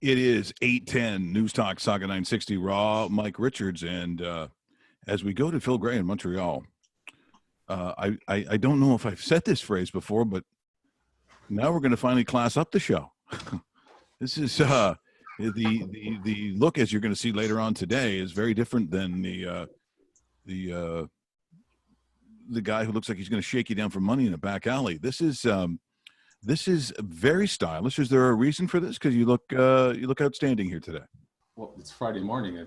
It is 8:10 Newstalk Sauga 960 Raw. Mike Richards, and as we go to Phil Gray in Montreal, I don't know if I've said this phrase before, but now we're going to finally class up the show. This is the look, as you're going to see later on today, is very different than the guy who looks like he's going to shake you down for money in a back alley. This is very stylish. Is there a reason for this? Because you look outstanding here today. Well, it's Friday morning.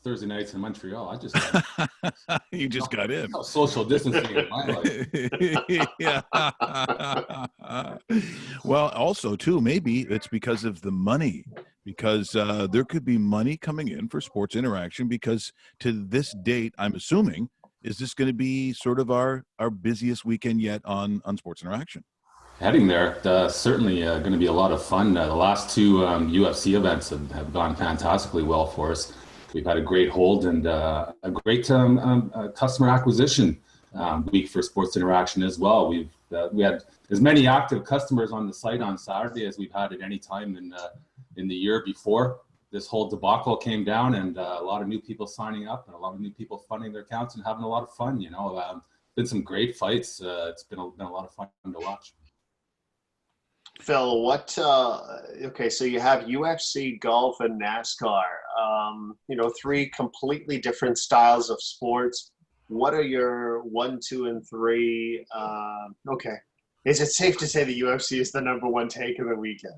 Thursday nights in Montreal. I just you just got in. Social distancing in my life. Yeah. Well, also too, maybe it's because of the money, because there could be money coming in for Sports Interaction, because to this date, I'm assuming, is this going to be sort of our busiest weekend yet on Sports Interaction? Heading there, certainly going to be a lot of fun. The last two UFC events have gone fantastically well for us. We've had a great hold and a great customer acquisition week for Sports Interaction as well. We had as many active customers on the site on Saturday as we've had at any time in the year before this whole debacle came down, and a lot of new people signing up and a lot of new people funding their accounts and having a lot of fun. Been some great fights. It's been a lot of fun to watch. Phil, okay, so you have UFC, golf, and NASCAR, three completely different styles of sports. What are your 1, 2, and 3? Okay. Is it safe to say the UFC is the number one take of the weekend?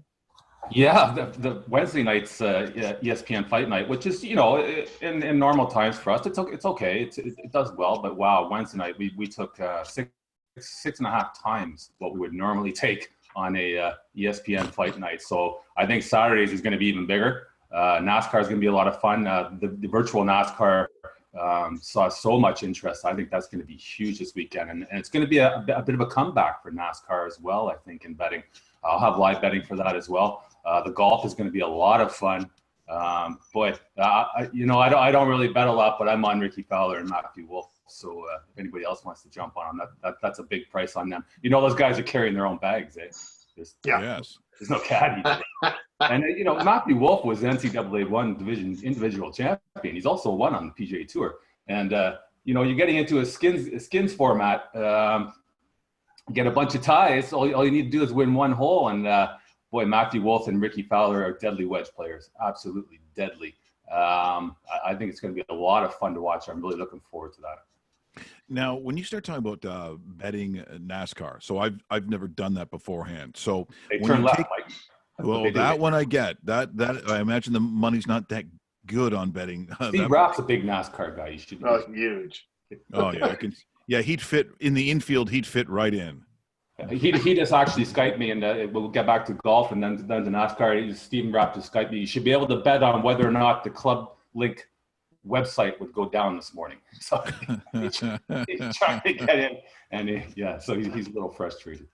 Yeah, the Wednesday night's ESPN Fight Night, which is, in normal times for us, it's okay. It does well, but wow, Wednesday night, we took six and a half times what we would normally take on a ESPN Fight Night. So I think Saturdays is going to be even bigger. NASCAR is going to be a lot of fun. The virtual NASCAR saw so much interest. I think that's going to be huge this weekend. And it's going to be a bit of a comeback for NASCAR as well, I think, in betting. I'll have live betting for that as well. The golf is going to be a lot of fun. I don't really bet a lot, but I'm on Ricky Fowler and Matthew Wolf. So if anybody else wants to jump on them, that's a big price on them. Those guys are carrying their own bags, eh? Yes. There's no caddy. And Matthew Wolf was NCAA 1 division individual champion. He's also won on the PGA Tour. And you're getting into a skins format. Get a bunch of ties. All you need to do is win one hole. And Matthew Wolf and Ricky Fowler are deadly wedge players. Absolutely deadly. I think it's going to be a lot of fun to watch. I'm really looking forward to that. Now, when you start talking about betting NASCAR, so I've never done that beforehand. So they turn left, Mike. Well, that one I get. That I imagine the money's not that good on betting. Steve Rapp's a big NASCAR guy. Huge. Oh yeah, he'd fit in the infield. He'd fit right in. He just actually Skyped me, and we'll get back to golf and then to NASCAR. Stephen Rapp just Skyped me. You should be able to bet on whether or not the Club Link website would go down this morning. So he's trying to get in, and so he's a little frustrated.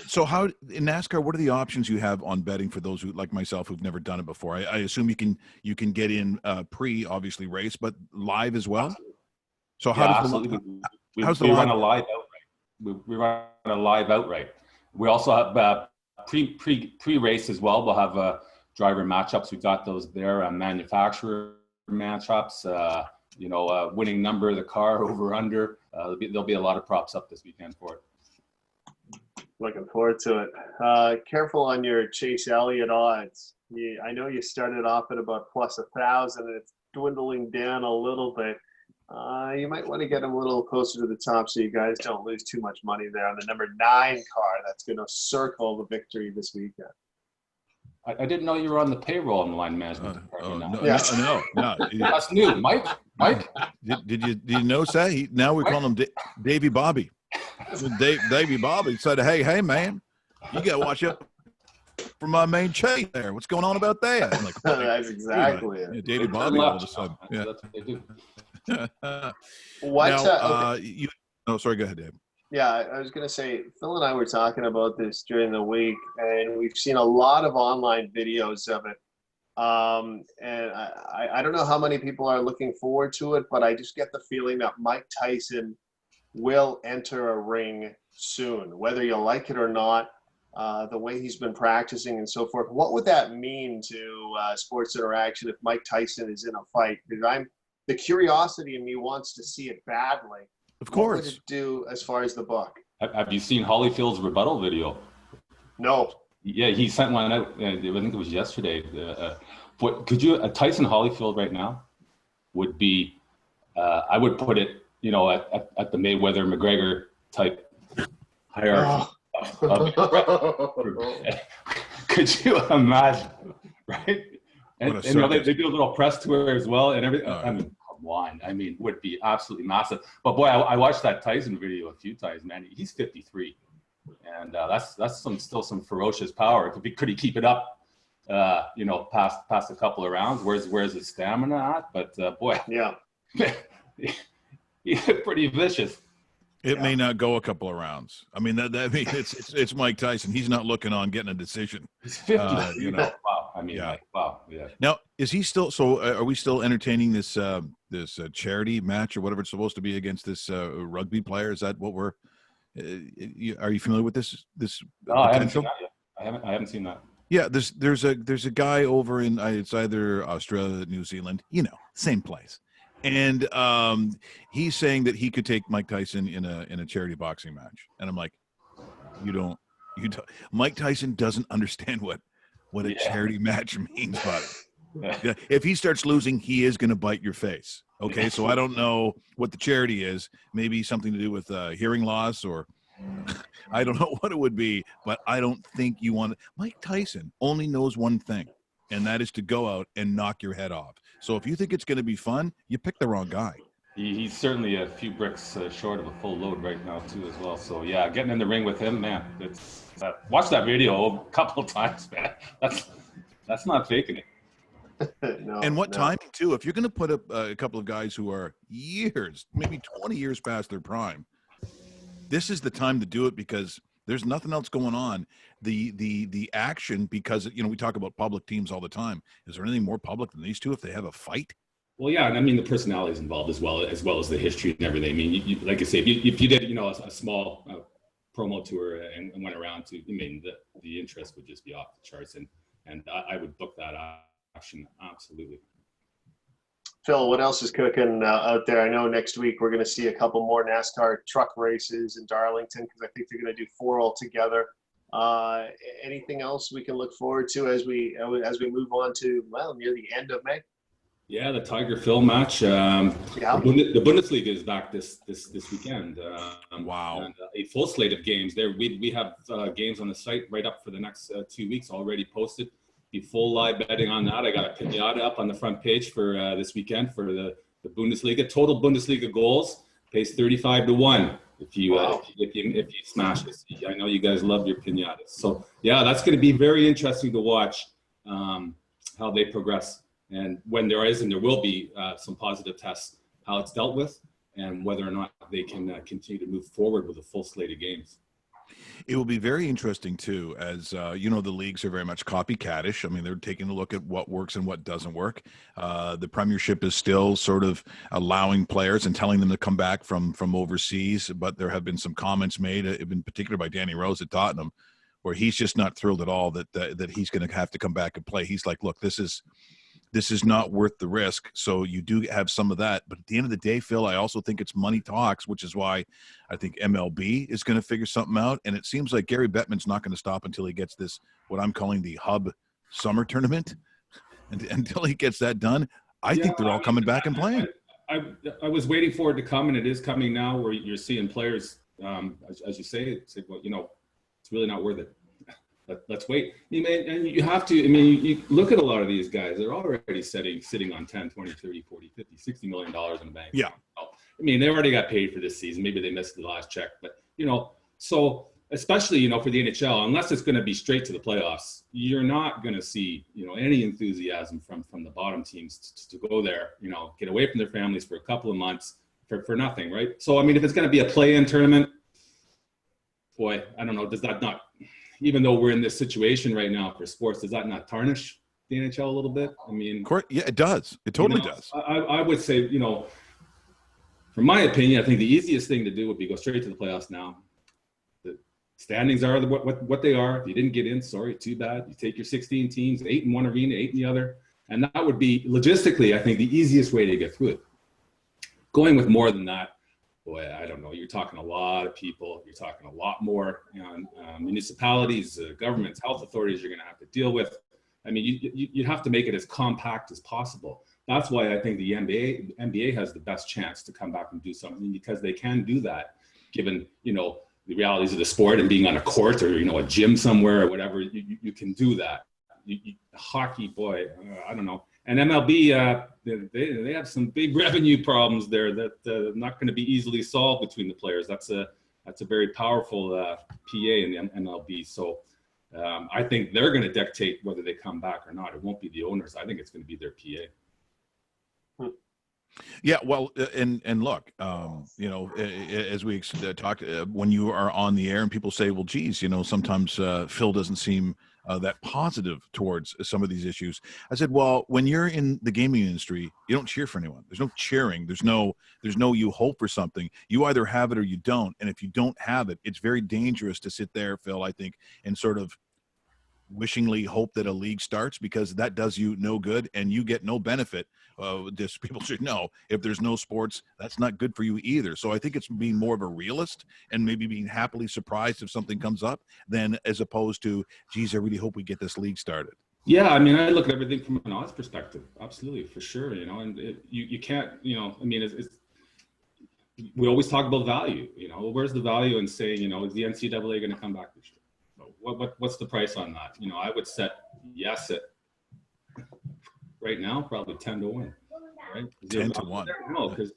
So how in NASCAR, what are the options you have on betting for those who, like myself, who've never done it before? I assume you can get in pre, obviously, race, but live as well. So how does we run a live outright? We run a live outright. We also have pre-race as well. We'll have driver matchups. We've got those there. Manufacturer matchups. Winning number of the car, over under. There'll be a lot of props up this weekend for it. Looking forward to it. Careful on your Chase Elliott odds. I know you started off at about plus 1,000, and it's dwindling down a little bit. You might want to get him a little closer to the top so you guys don't lose too much money there on the number 9 car that's going to circle the victory this weekend. I didn't know you were on the payroll in the line management department. No. That's new, Mike. Did you know? Say now we call him Davy Bobby. Davy Bobby said, "Hey, man, you got to watch out for my main chain there. What's going on about that?" I'm like, that's exactly it. Yeah, Davy Bobby all of a sudden. Yeah. That's what they do. Sorry. Go ahead, Dave. Yeah, I was going to say, Phil and I were talking about this during the week, and we've seen a lot of online videos of it. And I don't know how many people are looking forward to it, but I just get the feeling that Mike Tyson will enter a ring soon. Whether you like it or not, the way he's been practicing and so forth. What would that mean to Sports Interaction if Mike Tyson is in a fight? Because the curiosity in me wants to see it badly. Of course. What would it do as far as the book? Have you seen Holyfield's rebuttal video? No. Yeah, he sent one out. I think it was yesterday. Could you Tyson Holyfield right now would be? I would put it, at the Mayweather McGregor type hierarchy. Could you imagine? Right? And they do a little press tour as well, and everything. I mean, come on. I mean, would be absolutely massive. But boy, I watched that Tyson video a few times. Man, he's 53. And that's still some ferocious power. Could he keep it up? Past a couple of rounds. Where's his stamina at? But boy, yeah, he's pretty vicious. It may not go a couple of rounds. I mean, it's Mike Tyson. He's not looking on getting a decision. He's 50. Wow. I mean, yeah. Wow. Yeah. Now, is he still? So, are we still entertaining this charity match or whatever it's supposed to be against this rugby player? Is that what we're? Are you familiar with this? No, I haven't seen that yet. I haven't seen that. Yeah, there's a guy over in it's either Australia, New Zealand, same place, and he's saying that he could take Mike Tyson in a charity boxing match, and I'm like, you don't. Mike Tyson doesn't understand what a charity match means, buddy. Yeah, if he starts losing, he is going to bite your face. Okay, so I don't know what the charity is. Maybe something to do with hearing loss, or I don't know what it would be. But I don't think you want. Mike Tyson only knows one thing, and that is to go out and knock your head off. So if you think it's going to be fun, you picked the wrong guy. He's certainly a few bricks short of a full load right now too, as well. So yeah, getting in the ring with him, man. Watch that video a couple of times, man. That's not faking it. No, and what timing too? If you're going to put up a couple of guys who are years, maybe 20 years past their prime, this is the time to do it because there's nothing else going on. The action, because we talk about public teams all the time. Is there anything more public than these two if they have a fight? Well, yeah, and I mean the personalities involved as well as the history and everything. I mean, you, like I say, if you did a small promo tour and went around to, the interest would just be off the charts, and I would book that action absolutely. Phil, what else is cooking out there? I know next week we're going to see a couple more NASCAR truck races in Darlington because I think they're going to do 4 altogether. Anything else we can look forward to as we move on to near the end of May? Yeah, the Tiger Phil match. The Bundesliga is back this weekend. Wow! And a full slate of games there. We have games on the site right up for the next 2 weeks already posted. Be full live betting on that. I got a pinata up on the front page for this weekend for the Bundesliga. Total Bundesliga goals pays 35-1 if you smash this. I know you guys love your pinatas. So yeah, that's going to be very interesting to watch how they progress. And when there is, and there will be some positive tests, how it's dealt with and whether or not they can continue to move forward with a full slate of games. It will be very interesting, too, as, the leagues are very much copycatish. I mean, they're taking a look at what works and what doesn't work. The Premiership is still sort of allowing players and telling them to come back from overseas, but there have been some comments made, in particular by Danny Rose at Tottenham, where he's just not thrilled at all that he's going to have to come back and play. He's like, look, this is not worth the risk. So you do have some of that. But at the end of the day, Phil, I also think it's money talks, which is why I think MLB is going to figure something out. And it seems like Gary Bettman's not going to stop until he gets this, what I'm calling the Hub Summer Tournament. And until he gets that done, I think they're all coming back and playing. I was waiting for it to come, and it is coming now, where you're seeing players, as you say, well, it's really not worth it. Let's wait. And you have to, you look at a lot of these guys, they're already sitting on 10, 20, 30, 40, 50, $60 million in the bank. Yeah. They already got paid for this season. Maybe they missed the last check, but, so especially, for the NHL, unless it's going to be straight to the playoffs, you're not going to see, any enthusiasm from the bottom teams to go there, get away from their families for a couple of months for nothing, right? So, if it's going to be a play-in tournament, boy, I don't know, does that not, even though we're in this situation right now for sports, does that not tarnish the NHL a little bit? Yeah, it does. It totally does. I would say, from my opinion, I think the easiest thing to do would be go straight to the playoffs now. Standings are what they are. If you didn't get in, sorry, too bad. You take your 16 teams, 8 in one arena, 8 in the other. And that would be logistically, I think, the easiest way to get through it. Going with more than that, boy, I don't know. You're talking a lot of people. You're talking a lot more. Municipalities, governments, health authorities you're going to have to deal with. I mean, you have to make it as compact as possible. That's why I think the NBA has the best chance to come back and do something, because they can do that, given, the realities of the sport and being on a court or, a gym somewhere or whatever. You can do that. Hockey, boy, I don't know. And MLB, they have some big revenue problems there that are not going to be easily solved between the players. That's a very powerful PA in the MLB. So I think they're going to dictate whether they come back or not. It won't be the owners. I think it's going to be their PA. Yeah, well, and look, as we talked, when you are on the air and people say, well, geez, sometimes Phil doesn't seem that positive towards some of these issues. I said, well, when you're in the gaming industry, you don't cheer for anyone. There's no cheering. There's no you hope for something. You either have it or you don't. And if you don't have it, it's very dangerous to sit there, Phil, I think, and sort of wishingly hope that a league starts, because that does you no good and you get no benefit. Just people should know, if there's no sports, that's not good for you either. So I think it's being more of a realist and maybe being happily surprised if something comes up, than as opposed to, geez, I really hope we get this league started. Yeah, I mean, I look at everything from an odds perspective. Absolutely, for sure. And you can't, I mean, we always talk about value. Where's the value in saying, is the NCAA going to come back this year? What's the price on that? I would set yes at right now probably 10 to 1, right? 10 to 1. No, because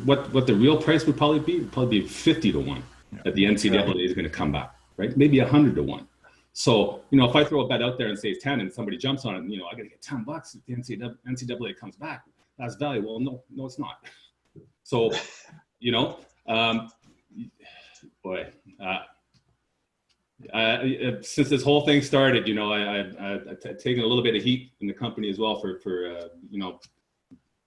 what the real price would probably be. It'd probably be 50 to 1 that the NCAA is going to come back, right? Maybe 100 to 1. So if I throw a bet out there and say it's 10 and somebody jumps on it, and I got to get $10 if the NCAA comes back. That's value. Well, no, it's not. So boy. Since this whole thing started, I've taken a little bit of heat in the company as well for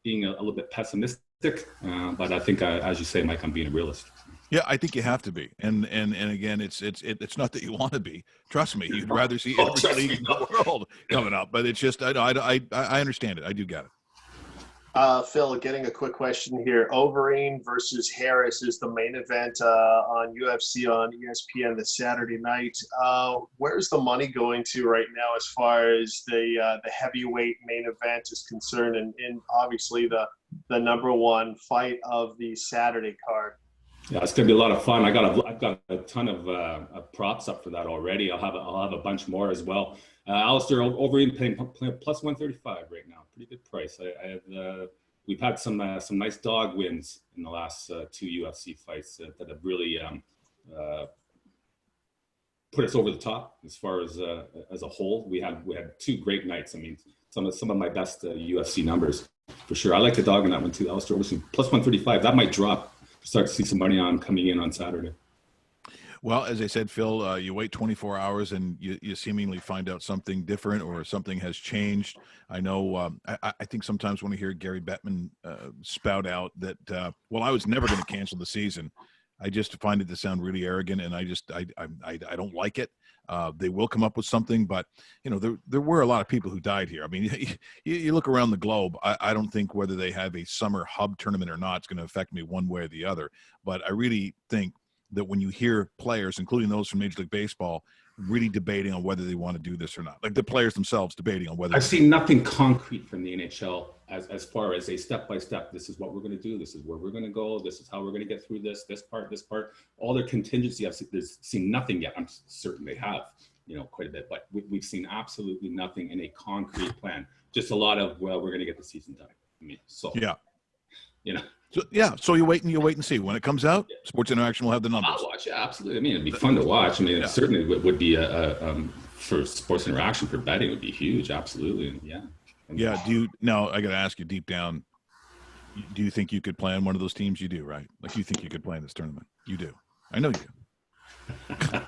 being a little bit pessimistic. But I think, as you say, Mike, I'm being a realist. Yeah, I think you have to be. And again, it's not that you want to be. Trust me, you'd rather see every league in the world coming up. But it's just, I understand it. I do get it. Phil, getting a quick question here. Overeem versus Harris is the main event on UFC on ESPN this Saturday night. Where's the money going to right now as far as the heavyweight main event is concerned, and obviously the number one fight of the Saturday card? Yeah, it's gonna be a lot of fun. I've got a ton of props up for that already. I'll have a bunch more as well. Alistair Overeem playing plus 135 right now. Pretty good price. We've had some nice dog wins in the last 2 UFC fights that have really put us over the top as far as a whole. We had 2 great nights. I mean, some of my best UFC numbers for sure. I like the dog in that one too. Alistair Overeem plus 135. That might drop. Start to see some money on coming in on Saturday. Well, as I said, Phil, you wait 24 hours and you seemingly find out something different or something has changed. I know, I think sometimes when I hear Gary Bettman spout out that, well, I was never going to cancel the season, I just find it to sound really arrogant, and I don't like it. They will come up with something, but there were a lot of people who died here. I mean, you look around the globe. I don't think whether they have a summer hub tournament or not is going to affect me one way or the other. But I really think that when you hear players, including those from Major League Baseball, really debating on whether they want to do this or not, like the players themselves debating on whether. I've seen nothing concrete from the NHL as far as a step-by-step, this is what we're going to do, this is where we're going to go, this is how we're going to get through this part, all their contingency. I've seen nothing yet. I'm certain they have, quite a bit, but we've seen absolutely nothing in a concrete plan. Just a lot of, well, we're going to get the season done. I mean, so yeah, So so you wait and see when it comes out. Sports Interaction will have the numbers. I'll watch. Yeah, absolutely. I mean, it'd be fun to watch. I mean, it certainly would be for Sports Interaction for betting would be huge. Absolutely. Yeah. Yeah. I got to ask you deep down, do you think you could play on one of those teams? You do, right? Like you think you could play in this tournament? You do. I know you do.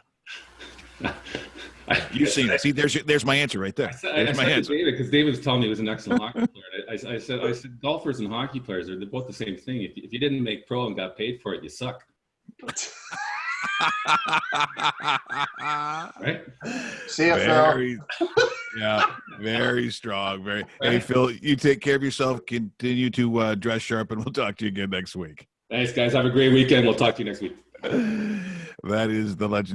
You've seen it. See, there's my answer right there. There's my answer. David, because David was telling me he was an excellent hockey player. I said golfers and hockey players they're both the same thing. If you didn't make pro and got paid for it, you suck. Right? See ya, Phil. Very, yeah, very strong. Very. Hey, Phil, you take care of yourself. Continue to dress sharp, and we'll talk to you again next week. Thanks, guys. Have a great weekend. We'll talk to you next week. That is the legend.